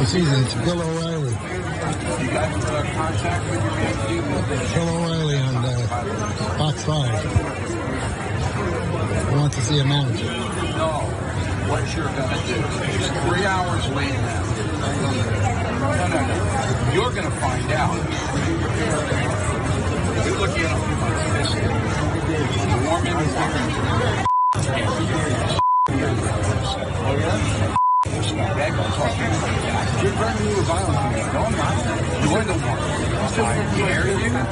It's easy. It's Bill O'Reilly. You got contact with your nephew? Bill O'Reilly on Box 5. I want to see a manager. No. What you're going to do? It's 3 hours late now. No. You're going to find out. You're looking at a warm in the Oh, yeah? You're threatening me with violence. No, I'm not. You're the one. I dare you. I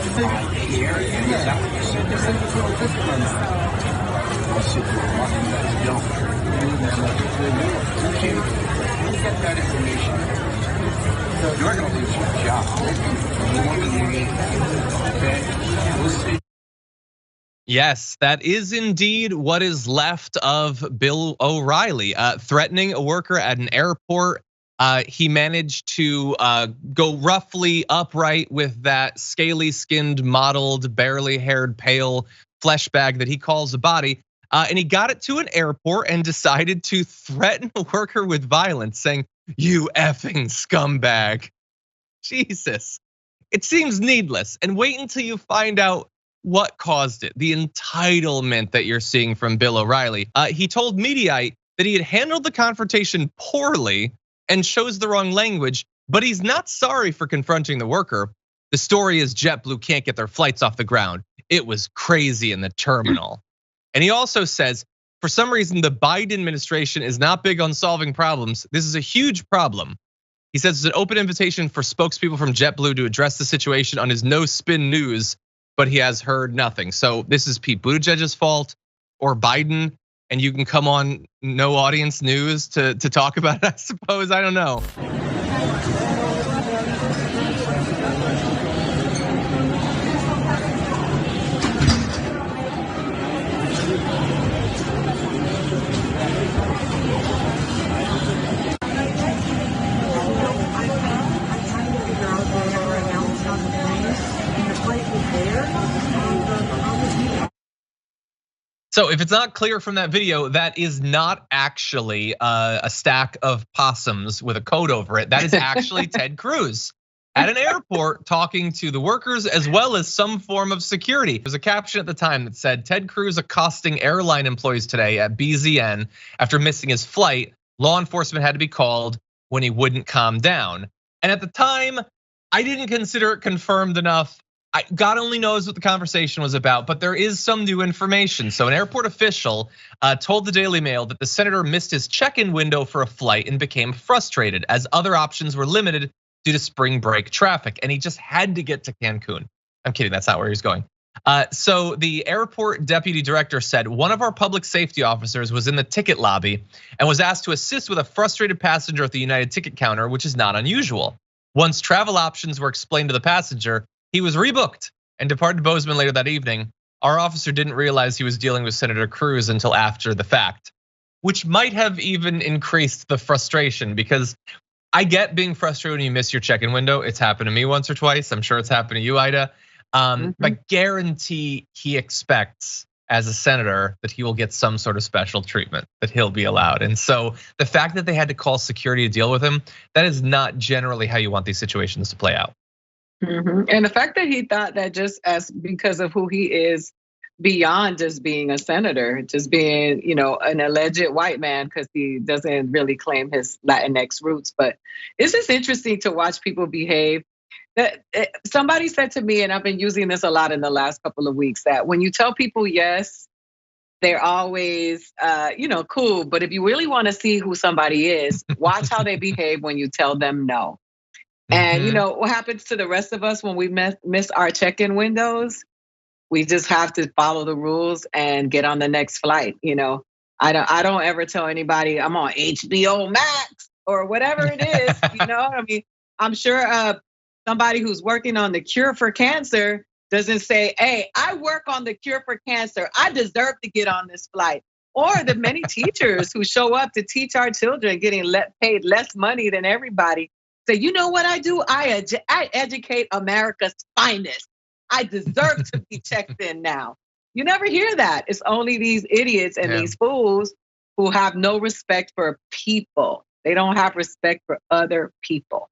dare you. Is that what you said? You said this little discipline. I'll sit there and watch you guys yell. You can't get that information. You're going to lose your job. You want to leave. Okay? We'll see. Yes, that is indeed what is left of Bill O'Reilly, threatening a worker at an airport. He managed to go roughly upright with that scaly-skinned, mottled, barely haired, pale flesh bag that he calls a body. And he got it to an airport and decided to threaten a worker with violence, saying, "You effing scumbag." Jesus, it seems needless. And wait until you find out what caused it, the entitlement that you're seeing from Bill O'Reilly. He told Mediaite that he had handled the confrontation poorly and chose the wrong language, but he's not sorry for confronting the worker. The story is JetBlue can't get their flights off the ground. It was crazy in the terminal. And he also says, for some reason, the Biden administration is not big on solving problems. This is a huge problem. He says it's an open invitation for spokespeople from JetBlue to address the situation on his No Spin News, but he has heard nothing. So this is Pete Buttigieg's fault or Biden, and you can come on No Audience News to talk about it, I suppose. I don't know. So if it's not clear from that video, that is not actually a stack of possums with a coat over it. That is actually Ted Cruz at an airport talking to the workers as well as some form of security. There's a caption at the time that said, "Ted Cruz accosting airline employees today at BZN after missing his flight. Law enforcement had to be called when he wouldn't calm down." And at the time, I didn't consider it confirmed enough. God only knows what the conversation was about, but there is some new information. So an airport official told the Daily Mail that the senator missed his check-in window for a flight and became frustrated as other options were limited due to spring break traffic. And he just had to get to Cancun. I'm kidding, that's not where he's going. So the airport deputy director said, one of our public safety officers was in the ticket lobby and was asked to assist with a frustrated passenger at the United ticket counter, which is not unusual. Once travel options were explained to the passenger, he was rebooked and departed to Bozeman later that evening. Our officer didn't realize he was dealing with Senator Cruz until after the fact, which might have even increased the frustration, because I get being frustrated when you miss your check-in window. It's happened to me once or twice. I'm sure it's happened to you, Ida. But guarantee he expects as a senator that he will get some sort of special treatment, that he'll be allowed. And so the fact that they had to call security to deal with him, that is not generally how you want these situations to play out. And the fact that he thought that just as because of who he is, beyond just being a senator, just being, an alleged white man, because he doesn't really claim his Latinx roots. But it's just interesting to watch people behave. Somebody said to me, and I've been using this a lot in the last couple of weeks, that when you tell people yes, they're always, cool. But if you really want to see who somebody is, watch how they behave when you tell them no. And what happens to the rest of us when we miss our check-in windows? We just have to follow the rules and get on the next flight. I don't ever tell anybody I'm on HBO Max or whatever it is. I mean, I'm sure somebody who's working on the cure for cancer doesn't say, "Hey, I work on the cure for cancer. I deserve to get on this flight." Or the many teachers who show up to teach our children getting paid less money than everybody. Say, you know what I do? I educate America's finest. I deserve to be checked in now. You never hear that. It's only these idiots and these fools who have no respect for people. They don't have respect for other people.